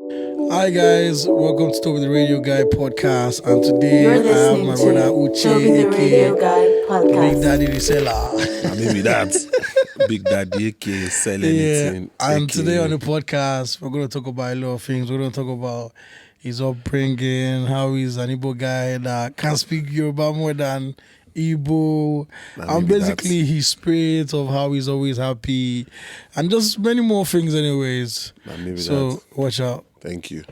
Hi guys, welcome to Toby the Radio Guy podcast. And today You're I have listening my brother to Uche, Toby the aka Radio Guy Big podcast. Daddy Reseller. Maybe that's Big Daddy AK sell Yeah, anything and today on aka the podcast we're going to talk about a lot of things. We're going to talk about his upbringing, how he's an Igbo guy that can speak Yoruba more than Igbo, and maybe that's basically his spirit of how he's always happy, and just many more things. Anyways, maybe so that's watch out. thank you.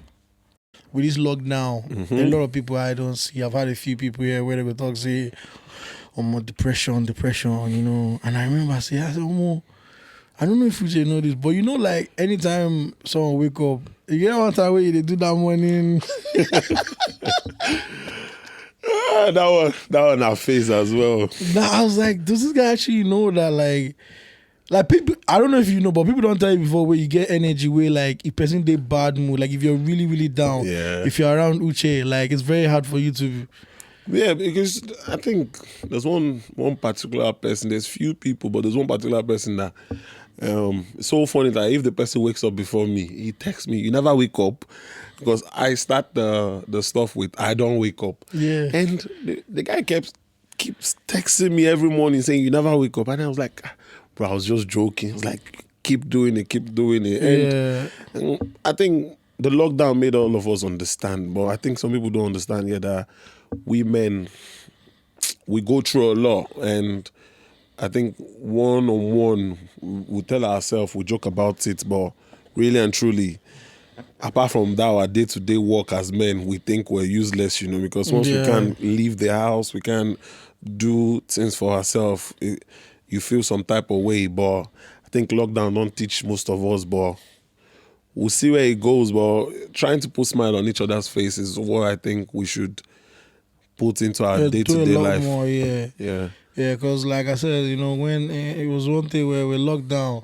With this lockdown, Mm-hmm. a lot of people I don't see. I've had a few people here where they will talk, say, more depression, And I remember I said, I don't know if you know this, but like anytime someone wake up, you get one time where they do that morning. That one our face as well. Now I was like, does this guy actually know that like people, I don't know if you know, but people don't tell you before where you get energy where like if person they bad mood, like if you're really, really down, Yeah. if you're around Uche, like it's very hard for you to. Yeah, because I think there's one particular person, there's few people, but there's one particular person that it's so funny that if the person wakes up before me, he texts me, you never wake up. Because I start the stuff with I don't wake up. Yeah. And the guy keeps texting me every morning saying you never wake up. And I was like, bro, I was just joking. I was like, keep doing it. And I think the lockdown made all of us understand. But I think some people don't understand yet that we men, we go through a lot. And I think one-on-one, we tell ourselves, we joke about it, but really and truly, apart from that, our day-to-day work as men, we think we're useless, because once we can't leave the house, we can't do things for ourselves, you feel some type of way. But I think lockdown don't teach most of us, but we'll see where it goes. But trying to put smile on each other's faces is what I think we should put into our Do a day-to-day lot life. more, yeah. Yeah. Yeah, because like I said, when it was one thing where we locked down,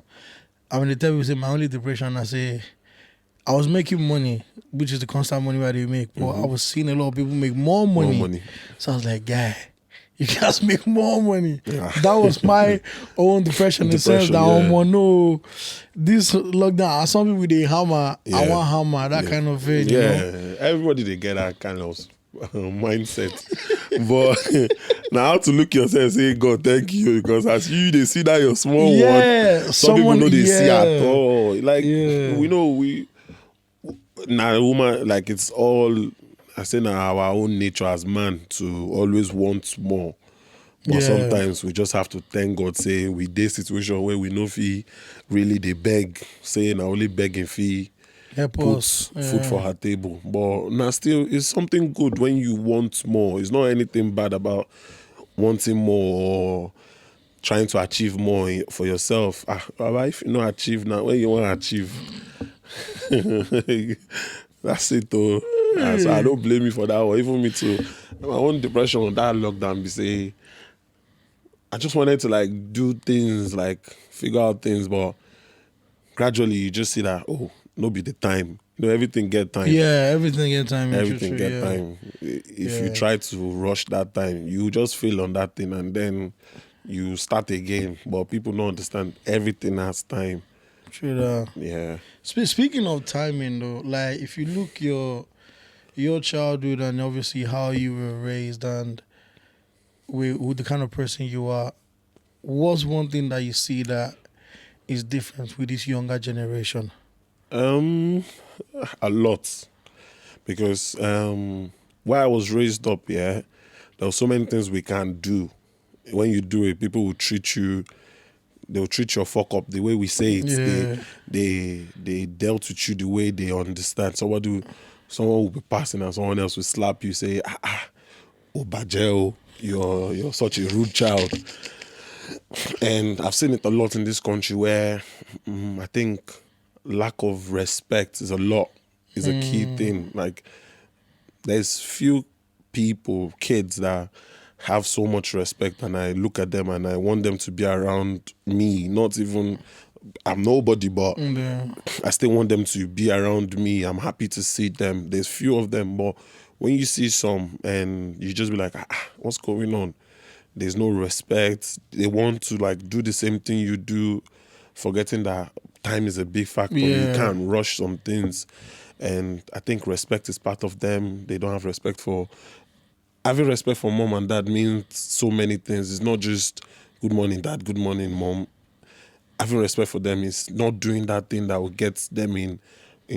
I mean, they tell me, say, my only depression, I say, I was making money, which is the constant money where they make, but I was seeing a lot of people make more money. More money. So I was like, guy, you guys make more money. Yeah. That was my own depression in the sense that, no, this lockdown, some people, they hammer, I want hammer, that kind of thing, Everybody, they get that kind of mindset. But now how to look yourself and say, God, thank you, because as they see that you're small one, some people know they see at all. Like, we know, now woman, like it's all, I say now our own nature as man to always want more. But sometimes we just have to thank God, say we did situation where we know fee really they beg, saying I only begging fee help put us. food for her table. But now still it's something good when you want more. It's not anything bad about wanting more or trying to achieve more for yourself. If you not achieve now, when you want to achieve, that's it though. So I don't blame you for that one. Even me too. My own depression on that lockdown be say I just wanted to like do things, like figure out things, but gradually you just see that no be the time. Everything get time. Yeah, everything get time. Everything get time. If you try to rush that time, you just fail on that thing and then you start again. But people don't understand everything has time. True that. Yeah. Speaking of timing though, like if you look your childhood and obviously how you were raised and with the kind of person you are, what's one thing that you see that is different with this younger generation? A lot. Because where I was raised up, there were so many things we can't do. When you do it, people will treat you, they'll treat your fuck up the way we say it. Yeah. They dealt with you the way they understand. Someone will be passing and someone else will slap you, say, Obajeo, you're such a rude child. And I've seen it a lot in this country where I think lack of respect is a key thing. Like there's few people, kids that have so much respect and I look at them and I want them to be around me. Not even, I'm nobody, but I still want them to be around me. I'm happy to see them. There's few of them, but when you see some and you just be like, what's going on? There's no respect. They want to like do the same thing you do, forgetting that time is a big factor. You can't rush some things. And I think respect is part of them. They don't have respect for... Having respect for mom and dad means so many things. It's not just good morning, dad, good morning, mom. Having respect for them is not doing that thing that will get them in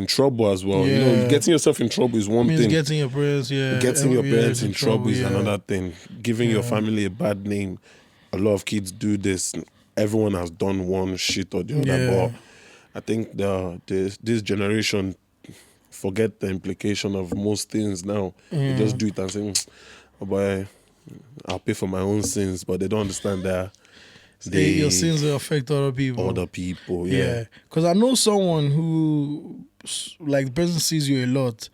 trouble as well. You know, Yeah. getting yourself in trouble is one Means thing. getting your parents, Getting your parents in trouble is yeah. another thing. Giving your family a bad name. A lot of kids do this. Everyone has done one shit or the other. Yeah. But I think this generation forget the implication of most things now. They just do it and say, oh boy, I'll pay for my own sins. But they don't understand that Your sins will affect other people. Other people, yeah. Because I know someone who, like, the person sees you a lot,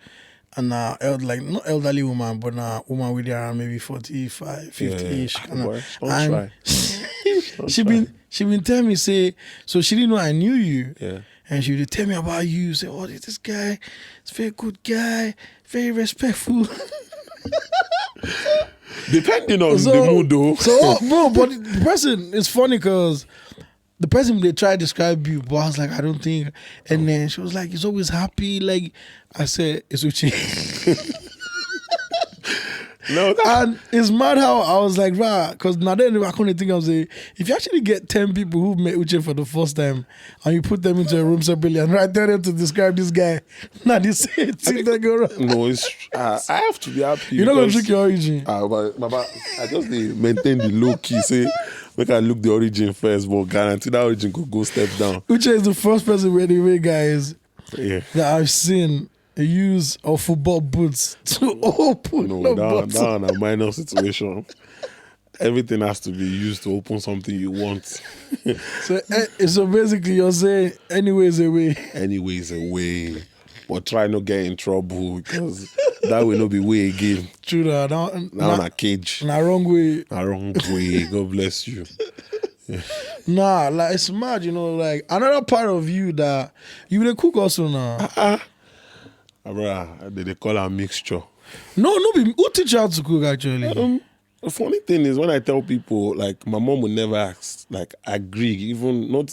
and like, not elderly woman, but a woman with around maybe 45, 50-ish. Don't try. She been telling me, say, so she didn't know I knew you. Yeah. And she would tell me about you, say, oh, this guy, he's a very good guy, very respectful. Depending on the mood, though. So, bro, but the person, it's funny because the person, they try to describe you, but I was like, I don't think. And then she was like, he's always happy. Like, I said, it's Uche. No, and it's mad how I was like, right, because now then I couldn't think, I was like, if you actually get 10 people who met Uche for the first time and you put them into a room separately and tell them to describe this guy, now they say it's that go wrong. No, it's I have to be happy. You're not going to drink your origin. Baba, I just maintain the low key. Say, make I look the origin first, but guarantee that origin could go step down. Uche is the first person where the way guys that I've seen use of football boots to open the bottle. Down a minor situation. Everything has to be used to open something you want. So basically you're saying anyways away. Anyways away. But try not get in trouble because that will not be way again. True that. Now in a cage. Na wrong way. A wrong way. God bless you. Nah, like it's mad, you know, like another part of you that you will cook also now. They call her mixture. No, who teach you how to cook actually? The funny thing is when I tell people, like, my mom would never ask, like, agree, not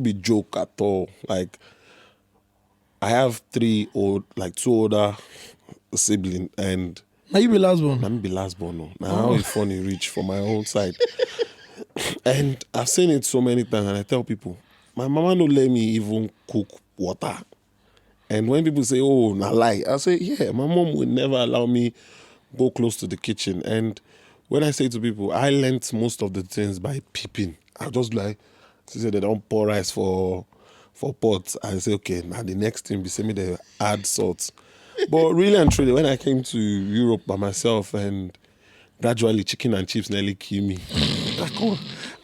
be joke at all. Like, I have two older siblings, and Now you be last born. I'm be last born. No. Now how it's funny reach from my own side. And I've seen it so many times, and I tell people, my mama don't let me even cook water. And when people say, oh, nah lie, I say, yeah, my mom would never allow me go close to the kitchen. And when I say to people, I learned most of the things by peeping. I just like, she said they don't pour rice for pots. I say, okay, now the next thing, be say me they add salt. But really and truly, when I came to Europe by myself and gradually chicken and chips nearly kill me.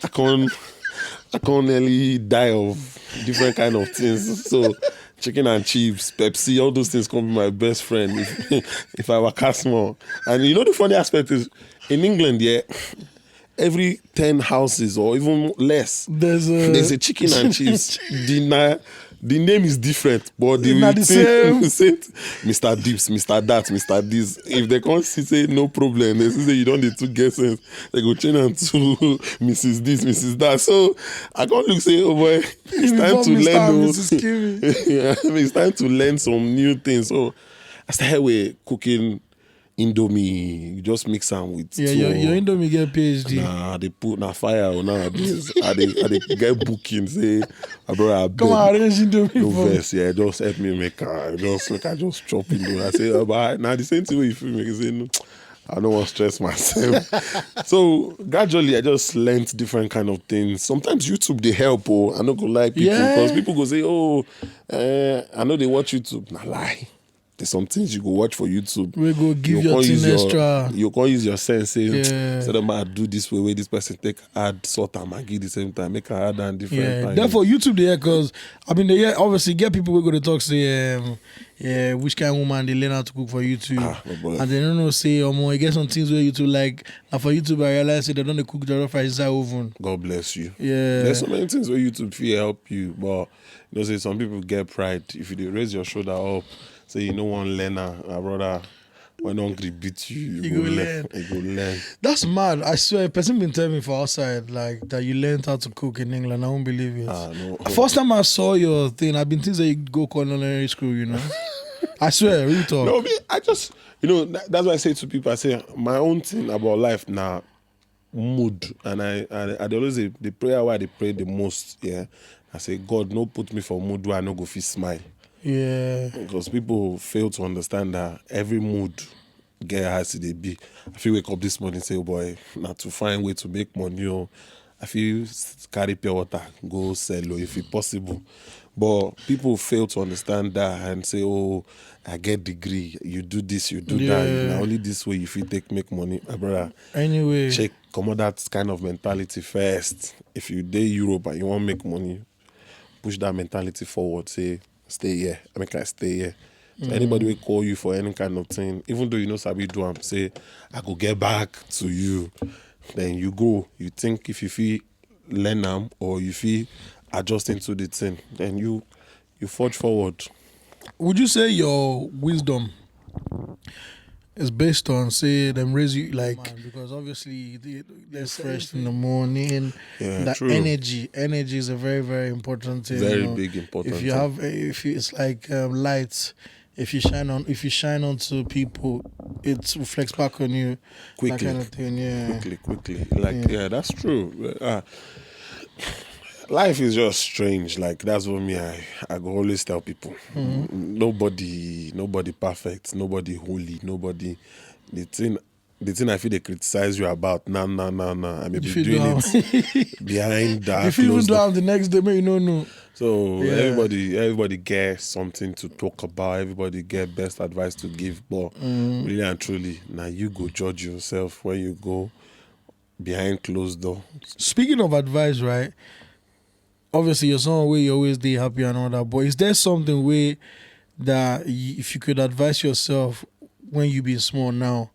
I can't nearly die of different kind of things. So chicken and chips, Pepsi, all those things can be my best friend if I were small. And you know the funny aspect is in England, every 10 houses or even less, there's a chicken and chips dinner. The name is different, but they will say Mr. Dips, Mr. That, Mr. This. If they can't say no problem, they say you don't need to guess it. They go change them to Mrs. This, Mrs. That. So I can't look say, oh boy, it's time to learn those. It's time to learn some new things. So I started with cooking Indomie. You just mix them with your Indomie get PhD. Nah, they put fire on nowadays. I they get booking. Say, bro, I come on, arrange Indomie. No verse, just help me make I just chop Indomie. I say, but now the same thing way you feel me. Say, no, I don't want to stress myself. So gradually, I just learned different kind of things. Sometimes YouTube they help. I don't go like people because people go say, oh, I know they watch YouTube. Nah, lie. There's some things you go watch for YouTube. We go give your thing extra. You can't use your sense. Say them I do this way this person take add salt and maggi the same time. Make her add and different time. Therefore YouTube there because I mean they obviously get people we go to talk say which kind of woman they learn how to cook for YouTube. And they don't know say I get some things where YouTube like now for YouTube I realize they don't cook jollof rice inside oven. God bless you. Yeah. There's so many things where YouTube feel help you, but you know say some people get pride. If you raise your shoulder up, say you know one learner, brother. when hungry beat you, You go learn. You go learn. That's mad. I swear, a person been telling me for outside like that you learned how to cook in England. I won't believe it. No. First time I saw your thing, I've been thinking that you go culinary school, you know. I swear, real talk. No, I just, that's why I say to people, I say my own thing about life now, mood, and I always say the prayer where I pray the most. Yeah, I say God, no put me for mood where I no go feel smile. Yeah, because people fail to understand that every mood get has to be. I feel wake up this morning say, oh boy, not to find way to make money. Or I feel carry pure water, go sell or if it possible. But people fail to understand that and say, oh, I get degree. You do this, you do that. Now only this way if you make money, my brother. Anyway, check come on that kind of mentality first. If you day Europe and you want to make money, push that mentality forward. Say, stay here. I stay here. So anybody will call you for any kind of thing, even though you know Sabi do am, say, I go get back to you. Then you go. You think if you feel learn them or you feel adjust into the thing, then you forge forward. Would you say your wisdom is based on, say, them raise you like, because obviously they're fresh in the morning. Yeah, that true. energy is a very, very important thing. Very big important. If you have, it's like lights. If you shine onto people, it reflects back on you. Quickly, that kind of thing. Yeah, quickly. Like yeah, that's true. Life is just strange. Like that's what I go always tell people. Nobody perfect, nobody holy, nobody. The thing I feel they criticize you about, nah. I may be doing it behind that. If you even do the next day, maybe no. So everybody gets something to talk about. Everybody get best advice to give. But really and truly, now you go judge yourself when you go behind closed door. Speaking of advice, right? Obviously, you're someone where you always stay happy and all that. But is there something where that if you could advise yourself when you be small now,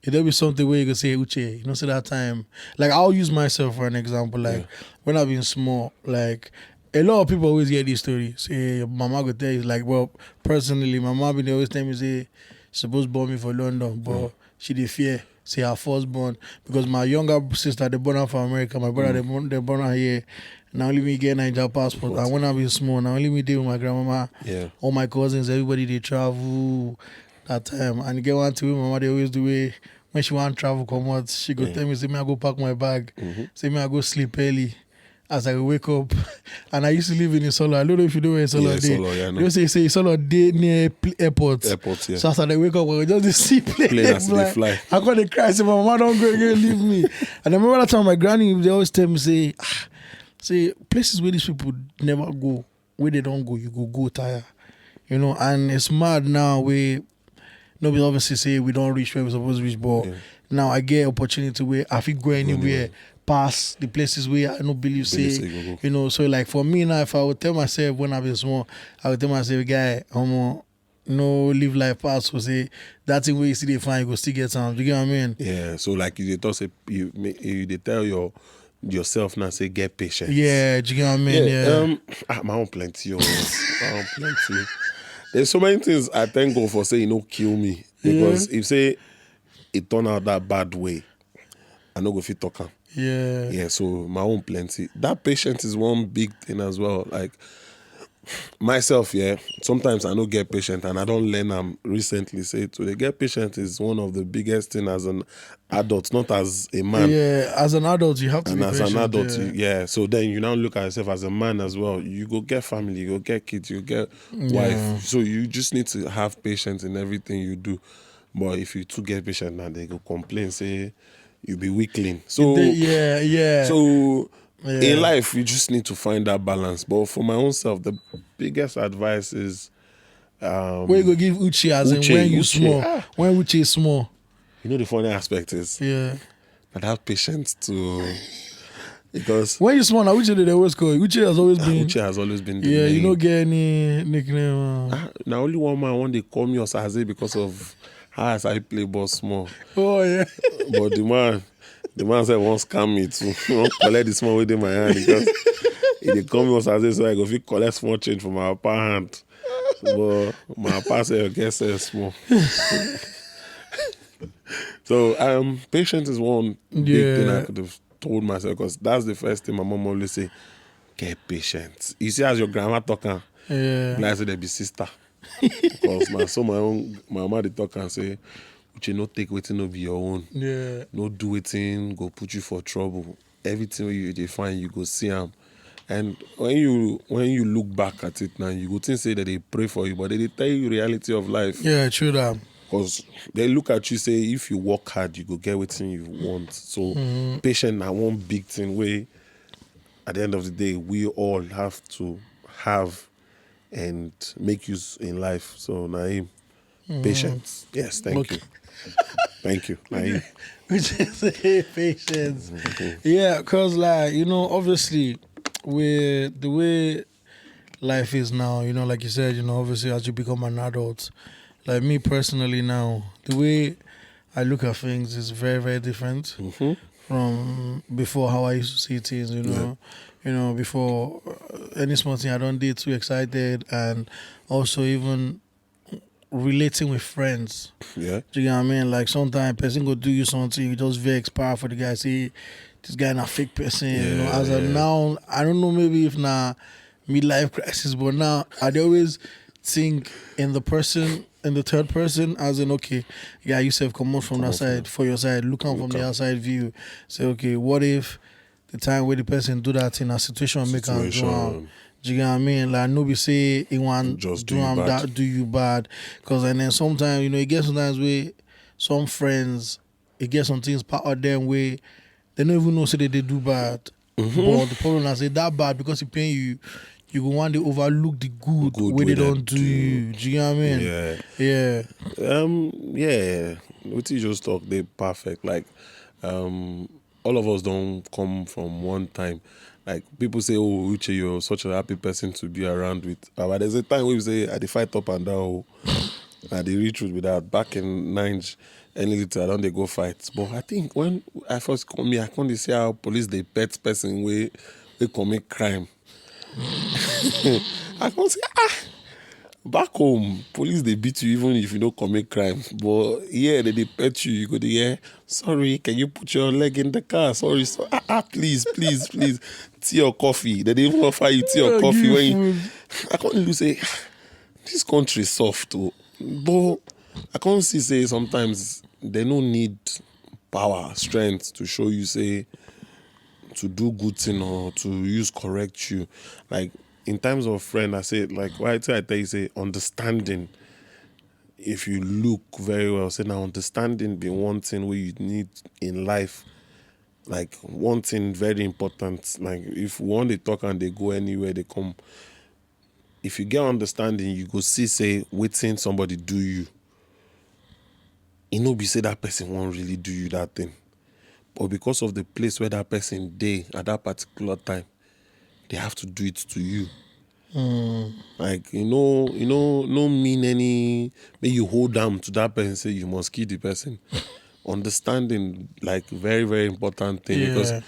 if there be something where you could say, Uche, say that time. Like I'll use myself for an example. Like when I've been small, like a lot of people always get this story. Say mama go tell you, like, well, personally, my mom been always tell me say she supposed born me for London, but she did fear. Say her firstborn because my younger sister they born out for America, my brother they born out here. Now only me get Niger passport. And when I be small, now only me deal with my grandmama. Yeah. All my cousins, everybody they travel that time. And get one to mama they always do it. When she want travel come out, she go tell me, say me I go pack my bag. Say me I go sleep early. As I wake up, and I used to live in Isolo. I don't know if you know where Isolo is. You say Isolo day near airport. Yeah. So as I wake up, I just see plane as they fly. I got the cry. Say, my mama don't go again, leave me. And I remember that time my granny they always tell me say places where these people never go, where they don't go, you go tire, And it's mad now where nobody obviously say we don't reach where we're supposed to reach, but now I get opportunity where I feel go anywhere. Past the places where I don't believe say, so like for me now, if I would tell myself when I was small, I would tell myself, guy, no live life past, so say that thing where you see they find, you go still get some. Do you get what I mean? Yeah. So like you say you tell yourself now, say get patient. Yeah. Do you get what I mean? Yeah. My own plenty. My own plenty. There's so many things I thank God for saying kill me because if say it turn out that bad way, I no go fit talk am. Yeah, so my own plenty. That patience is one big thing as well. Like myself, sometimes I don't get patient and I don't learn recently. Say to get patient is one of the biggest things as an adult, not as a man. Yeah, as an adult you have to be patient. And as an adult, so then you now look at yourself as a man as well. You go get family, you go get kids, you get wife. So you just need to have patience in everything you do. But if you too get patient now, they go complain, say you be weakling. So So in life, you just need to find that balance. But for my own self, the biggest advice is where you go give Uche as in when you small. When Uche is small. The funny aspect is I have patience to because when you small now, Uche they always call you. Uche has always been the name. You don't get any nickname. Now only one man one they call me Osaze because of how I play ball small. Oh yeah. But the man said won't scam me too. Won't collect the small within my hand because if they come me Osaze, so I go fit collect small change from my upper hand. But my upper say I guess small. So patience is one big thing I Yeah. could have told myself, because that's the first thing my mom always say. Get patient. You see, as your grandma talking, Yeah. like I said, they be sister. Because now, so my mama they talk and say, Uche, no take waiting no be your own. Yeah. No do waiting, go put you for trouble. Everything you they find, you go see them. And when you look back at it now, you go think say that they pray for you, but they tell you reality of life. Yeah, true that. Because they look at you, say, if you work hard, you go get what you want. So patient now one big thing where at the end of the day, we all have to have and make use in life. So Naim, patience. Yes, thank Okay. you. Thank you. Naim. Which is patience. Yeah, because, like, obviously, with the way life is now, like you said, obviously, as you become an adult, like me personally now, the way I look at things is very, very different from before how I used to see things, before any small thing I don't get too excited, and also even relating with friends. Yeah. Do you know what I mean? Like sometimes person go do you something, you just vex expire for the guy, say this guy not fake person. As of now, I don't know maybe if na midlife crisis, but now I always think in the third person, as in okay, yeah, you say come out from that side for your side, look out from the outside view. Say, okay, what if the time where the person do that in a situation make am do am? Do you get what I mean? Like nobody say he want Just do do you am bad. that do you bad, because and then sometimes it gets sometimes where some friends it gets some things part of them where they don't even know say they do bad, but the problem is say that bad because he paying you. You go one day overlook the good Good way way they that don't do you. Do you know what I mean? Yeah. Yeah. Yeah. What you just talk, they perfect. Like, all of us don't come from one time. Like people say, "Oh, Uche, you're such a happy person to be around with." But there's a time where you say, "I dey fight up and down." I dey reach with that. Back in Ninja, any little I don't they go fight. But I think when I first come here, I can't dey see how police they pet person we commit crime. I can't say back home, police they beat you even if you don't commit crime. But yeah, they pet you. You go to sorry, can you put your leg in the car? Sorry, please, please, please. Tea or coffee. They even offer you tea or coffee when you. I can't even say this country is soft, oh. But I can't see say sometimes they don't need power, strength to show you say to do good thing or to use correct you. Like in times of friend, I say like why I tell you say understanding. If you look very well, say now understanding be one thing where you need in life. Like one thing very important. Like if one they talk and they go anywhere, they come. If you get understanding, you go see say waiting somebody do you. You know, be say that person won't really do you that thing. But because of the place where that person day at that particular time, they have to do it to you. Like no mean any. May you hold them to that person, say you must kill the person. Understanding like very very important thing because Yeah.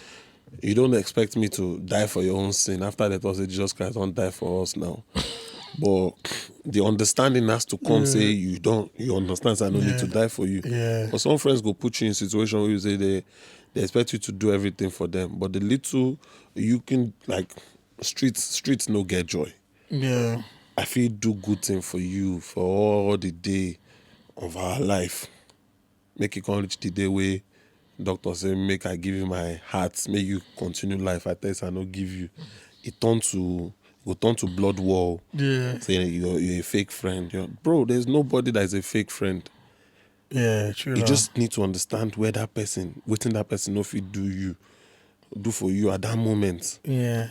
you don't expect me to die for your own sin. After that, also Jesus Christ don't die for us now. But the understanding has to come. Say you understand. So I don't need to die for you. Yeah. But some friends go put you in a situation where you say they expect you to do everything for them. But the little you can like streets no get joy. Yeah. I feel do good thing for you for all the day of our life. Make it come reach the day where doctor say make I give you my heart, make you continue life. I tell you, I no give you. It go turn to blood war. Yeah. Say you're a fake friend. Bro, there's nobody that is a fake friend. Yeah, true. You just need to understand where that person, waiting that person no fit do for you at that moment. Yeah.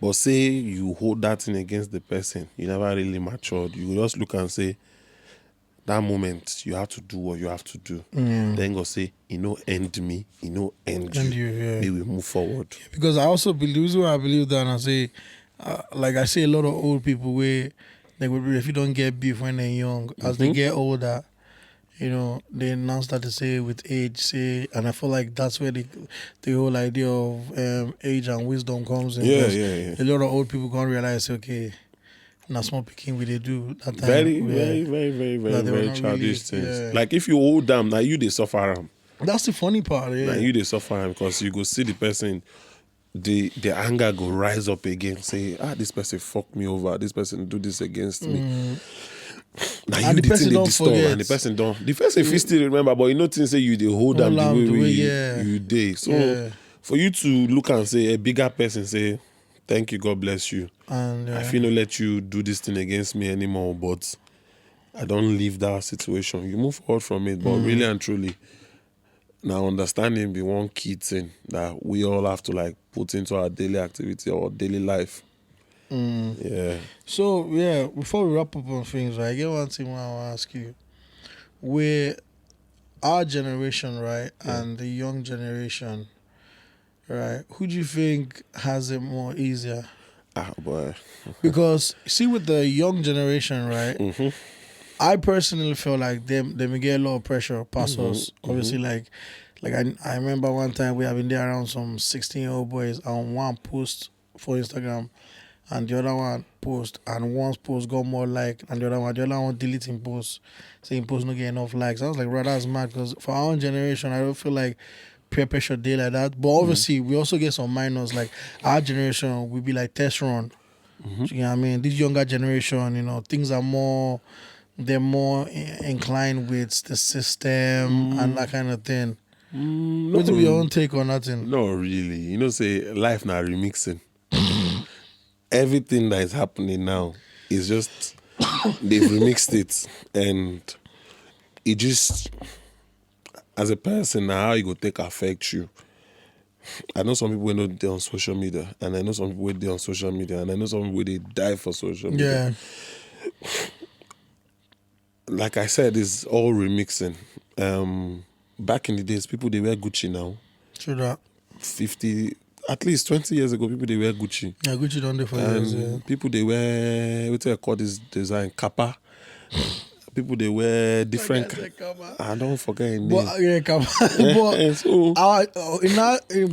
But say you hold that thing against the person, you never really matured. You just look and say, that moment you have to do what you have to do. Then go say, end me, end And you. yeah. May we move forward. Because I also believe, the reason why I believe that, and I say, like I see a lot of old people where they would, if you don't get beef when they're young, as they get older, they now start to say with age, and I feel like that's where the whole idea of age and wisdom comes in. Yeah, Because yeah, yeah. a lot of old people can't realize, okay, na small pikin we dey do that time. Very, where- very, they were very not childish really- things. yeah. Like if you hold them, now you they suffer them. That's the funny part. Now Yeah. you they suffer them because you go see the person, the anger go rise up again. Say, this person fucked me over. This person do this against me. Now And you the person thing they don't disturb, forget. and the person don't. The person fit still remember, but you know things say you they hold them the Hold way, am the way, you, yeah. you did. So Yeah. for you to look and say a bigger person say, thank you, God bless you. And I feel no let you do this thing against me anymore, but I don't leave that situation. You move forward from it, but really and truly, now understanding be one key thing that we all have to like put into our daily activity or daily life. Yeah. So yeah, before we wrap up on things, right, I get one thing I want to ask you. Where our generation, right, and the young generation, right, who do you think has it more easier? Boy. Because see, with the young generation, right, I personally feel like they may get a lot of pressure past us. Obviously, like I remember one time we have been there around some 16-year-old boys on one post for Instagram, and the other one post, and one's post got more like, and the other one deleting post, saying post not get enough likes. I was like, bro, that's mad. Because for our own generation, I don't feel like peer pressure day like that. But obviously, we also get some minors. Like our generation, we be like test run. You know what I mean? This younger generation, you know, things are more. They're more inclined with the system and that kind of thing. What will be your own take on that thing? No, really. You know, say life now remixing. Everything that is happening now is just they've remixed it, and it just as a person now how it go take affect you. I know some people who know they're on social media, and I know some people they're on social media, and I know some people they die for social media. Yeah. Like I said, it's all remixing. Back in the days, people they wear Gucci now. True that. 50, at least 20 years ago, people they wear Gucci. Yeah, Gucci done there for years. Yeah. People they wear, what do I call this design? Kappa. People they wear different. I don't forget his name. But yeah, come but And so,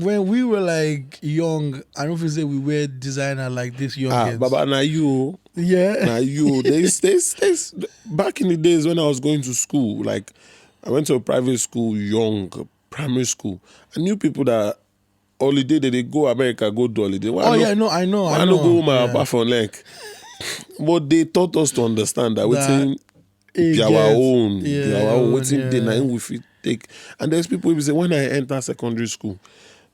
when we were like young, I don't feel say we wear designer like this young kids. Baba, now you. Yeah. Now you. There's, back in the days when I was going to school, like I went to a private school, young, primary school. I knew people that holiday, they go America, go to holiday. Why Oh not- yeah, no, I know. Why I not know. go home yeah. apart from like? But they taught us to understand that waiting it be our gets- own, yeah, be our own. own, Waiting day yeah. now we fit take. And there's people who say when I enter secondary school,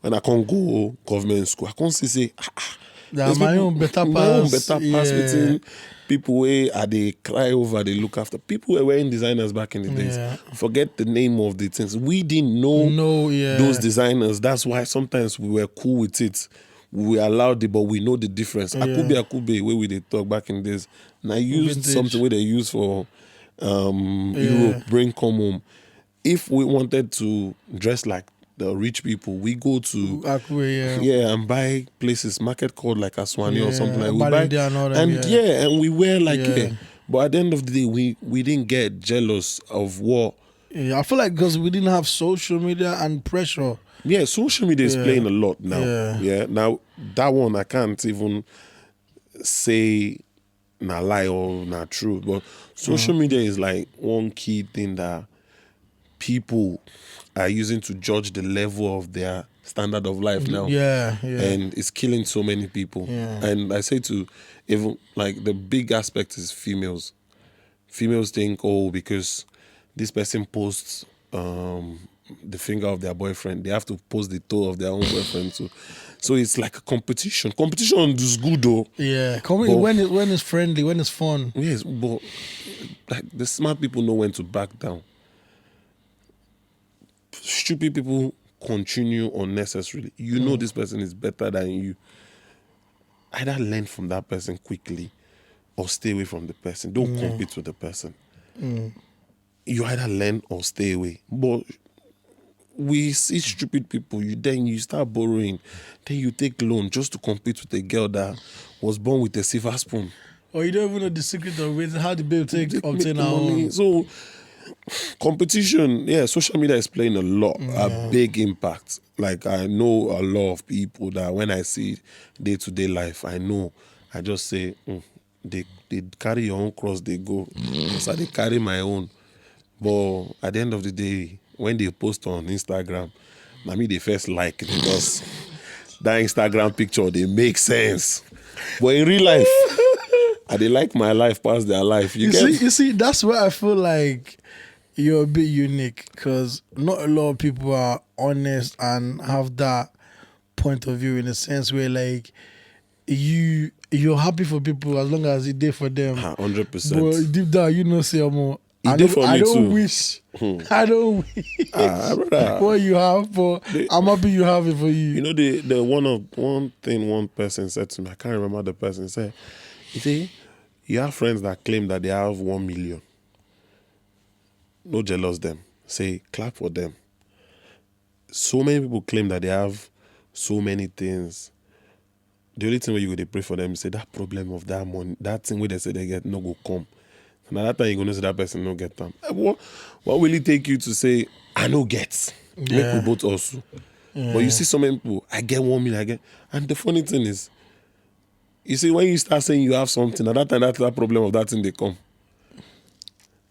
when I can't go government school, I can't say That there's my people- own better pass. my own better pass yeah. within people where are they cry over, they look after. People were wearing designers back in the days. Yeah. Forget the name of the things. We didn't know No, yeah. those designers. That's why sometimes we were cool with it. We allowed it, but we know the difference. Akube, where we they talk back in days. Now use Vintage. something where they use for Europe, bring come home. If we wanted to dress like the rich people, we go to Akwe, yeah. and buy places, market called like Aswani or Yeah, something like we Balinde buy, and all them, and we wear like Yeah. But at the end of the day, we didn't get jealous of what. Yeah, I feel like because we didn't have social media and pressure. Yeah, social media is Yeah. playing a lot now. Yeah. Yeah, now that one I can't even say na lie or na true, but social media is like one key thing that people are using to judge the level of their standard of life now. Yeah, yeah. And it's killing so many people. Yeah. And I say to even like the big aspect is females. Females think, oh, because this person posts the finger of their boyfriend, they have to post the toe of their own boyfriend too. So it's like a competition. Competition is good though. Yeah, But- when it's friendly, when it's fun. Yes, but like the smart people know when to back down. Stupid people continue unnecessarily. You know this person is better than you. Either learn from that person quickly or stay away from the person. Don't compete with the person. You either learn or stay away. But we see stupid people, you start borrowing, then you take loan just to compete with a girl that was born with a silver spoon. Or you don't even know the secret of it, how the babe Make obtain the her money. own. So competition, social media is playing a big impact. Like I know a lot of people that when I see day-to-day life, I just say, they carry your own cross, they go. So they carry my own. But at the end of the day, when they post on Instagram, I mean they first like because that Instagram picture they make sense. But in real life, they like my life past their life. You see, that's where I feel like you're a bit unique because not a lot of people are honest and have that point of view in a sense where like you're happy for people as long as it did for them. 100%. But deep down, you know, say more. I don't wish. I don't wish what you have, but I'm happy you have it for you. You know, the one thing one person said to me, I can't remember the person said. You see, you have friends that claim that they have 1 million. No jealous them. Say clap for them. So many people claim that they have so many things. The only thing where you go to pray for them is say that problem of that money, that thing where they say they get no go come. And at that time you're gonna say that person no get them. What will it take you to say I no get? Yeah. Make we both also. Yeah. But you see so many people, I get 1 million, I get, and the funny thing is, you see when you start saying you have something, at that time that's that problem of that thing they come.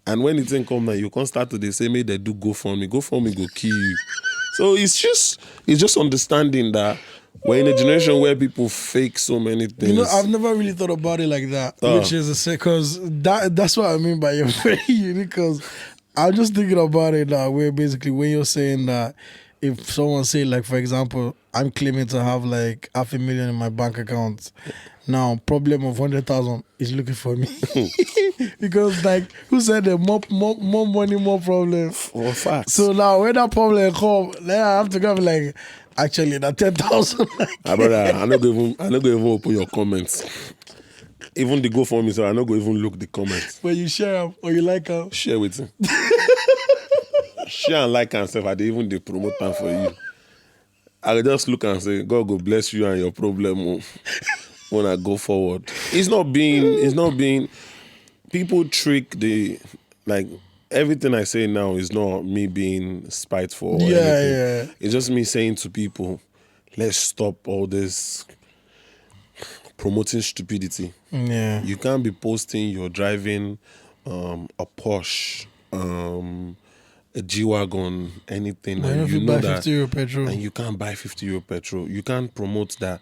And when it thing come now, you can't start to they say, maybe they do go for me go kill you. So it's just understanding that we're in a generation where people fake so many things. You know, I've never really thought about it like that, which is because that's what I mean by you're very unique. Because I'm just thinking about it now, where basically when you're saying that if someone say like, for example, I'm claiming to have like 500,000 in my bank account. Now, problem of 100,000 is looking for me. Because like, who said that more money, more problem? For facts. So now when that problem come, then I have to go like, actually, that 10,000. Brother, I'm not going to even open your comments. Even the go for me, so I'm not going to even look the comments. When you share them or you like them. Share with him. Share and like and stuff. I didn't even the promote time for you. I just look and say, God go bless you and your problem when I go forward. It's not being people trick like everything I say now is not me being spiteful or anything. Yeah. It's just me saying to people, let's stop all this promoting stupidity. Yeah. You can't be posting you're driving a Porsche, a G-Wagon, anything. But And if you know buy that, 50 euro petrol. and you can't buy 50 euro petrol. You can't promote that.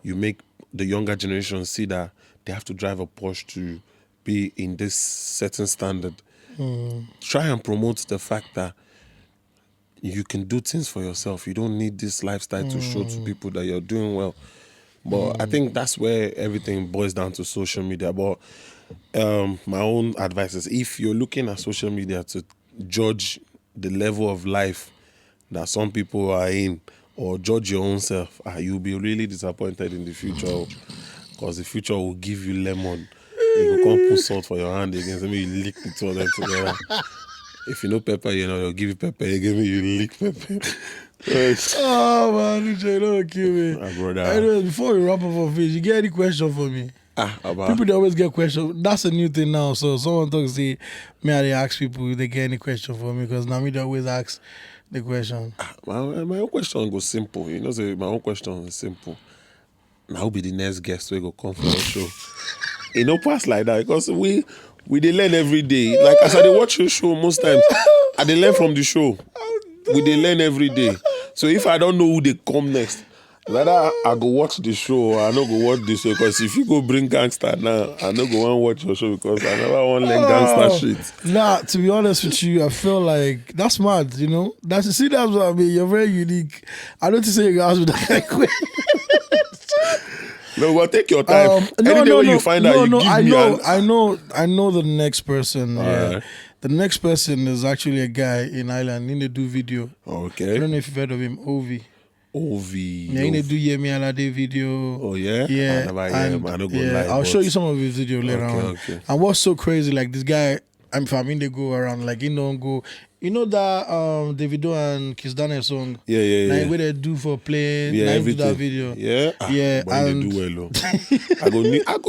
You make the younger generation see that they have to drive a Porsche to be in this certain standard. Try and promote the fact that you can do things for yourself. You don't need this lifestyle to show to people that you're doing well. But I think that's where everything boils down to social media. But my own advice is if you're looking at social media to judge the level of life that some people are in or judge your own self, you'll be really disappointed in the future because the future will give you lemon. You can't put salt for your hand again. So maybe you lick the two of them together. If you know pepper, they'll give you pepper. Again, you lick pepper. Oh man, Uche, don't kill me. Brother. Anyways, before we wrap up on fish, you get any question for me? People they always get questions. That's a new thing now. So someone talks, say, may I ask people if they get any question for me? Because now me they always ask the question. My own question goes simple. You know, say my own question is simple. Now who be the next guest we go come for the show? It no pass like that because we dey learn every day. Like as I dey watch your show most times, I dey learn from the show. We dey learn every day. So if I don't know who they come next, rather I go watch the show or I no go watch the show because if you go bring gangster now, I no go want watch your show because I never want learn gangster shit. Nah, to be honest with you, I feel like that's mad, you know? That's what I mean. You're very unique. I don't say you guys with that kind of question. No, but take your time. You find out, you give I know the next person. Yeah. Right. The next person is actually a guy in Ireland. He do video. Okay. I don't know if you've heard of him, Ovi. Yeah, he do Yemi Alade video. Oh yeah? Yeah. I never hear him. I don't go live. I'll show you some of his video later on. Okay. And what's so crazy, like this guy, they go around, like he don't go. You know that Davido and Kiss Daniel song? Yeah. Like what they do for playing, everything. Do that video. Yeah. Yeah. But they do well.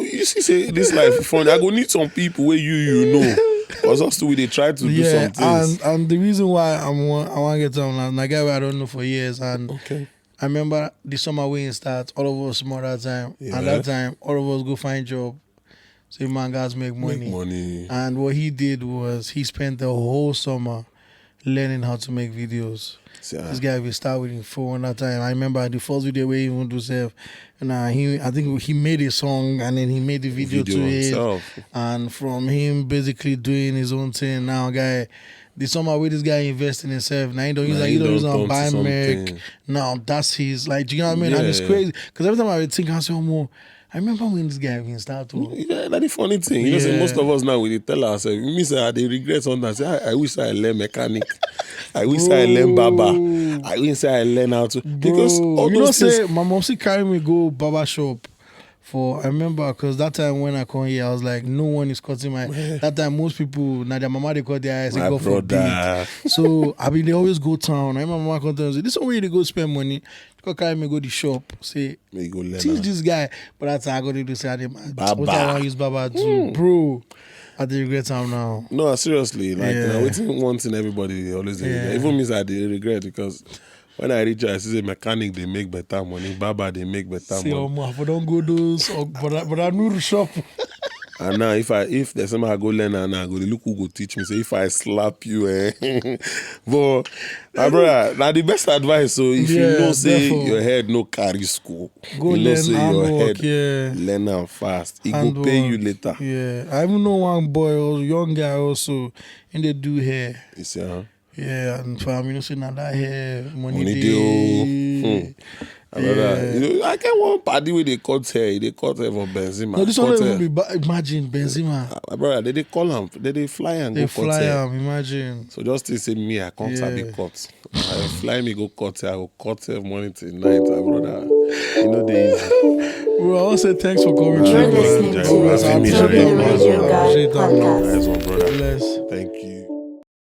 You see, say this life fun. I go need some people where you know. Because us too, they try to do some things. And the reason why I want to get on that guy where I don't know for years. And I remember the summer weighing starts, all of us more that time. Yeah. And that time, all of us go find job. Say, man, guys, make money. Make money. And what he did was he spent the whole summer learning how to make videos. This guy will start with him phone that time. I remember the first video where he went to self, and I think he made a song and then he made the video to himself. it. And from him basically doing his own thing, now guy, the summer where this guy invest in himself. Now he don't use on buy Mac. Now that's his, like, do you know what I mean? Yeah. And it's crazy because every time I would think, I say, oh, more. I remember when this guy even started. Yeah, that's the funny thing. You know, say most of us now we tell ourselves, me say they regret on that. Say, I wish I learn mechanic. I wish I learn baba. I wish I learn how to. Because all you those know, things, say my mom carry me go barber shop. I remember because that time when I come here, I was like, no one is cutting my. That time most people, now their mama they cut their eyes, they go for big. So I mean, they always go town. I remember my mama come tell me, say, this is where they go spend money. Go carry me go the shop. Say, teach this guy. But that's how I got to do. Say, what I want to use baba to, bro. I dey regret time now. No, seriously, like waiting one thing everybody always regret. Even me, I dey regret because. When I reach, I see a mechanic, they make better money. Baba, they make better money. I don't go those, but I know the shop. And now, if there's somebody I go learn and I go, look who go teach me. So if I slap you, but my brother, now the best advice. So if you know, say your head no carry school, go you know, say your head learn them fast. It go pay you later. Yeah, I even know one boy or young guy also, and they do hair. You see, huh? Yeah, and for me, you know, say now that hair money deal. You know, I get one party where they cut hair. They cut hair for Benzema. No, this one even be imagine Benzema. My brother, they call him. They fly and they go fly cut hair. Imagine. So just to say me, I can't be cut. I fly me go cut hair. I go cut hair morning till night, my brother. You know the easy. Well, I want to say thanks for coming You're listening to I appreciate Radio Guy that. Podcast. Nice one, brother. Bless. Thank you.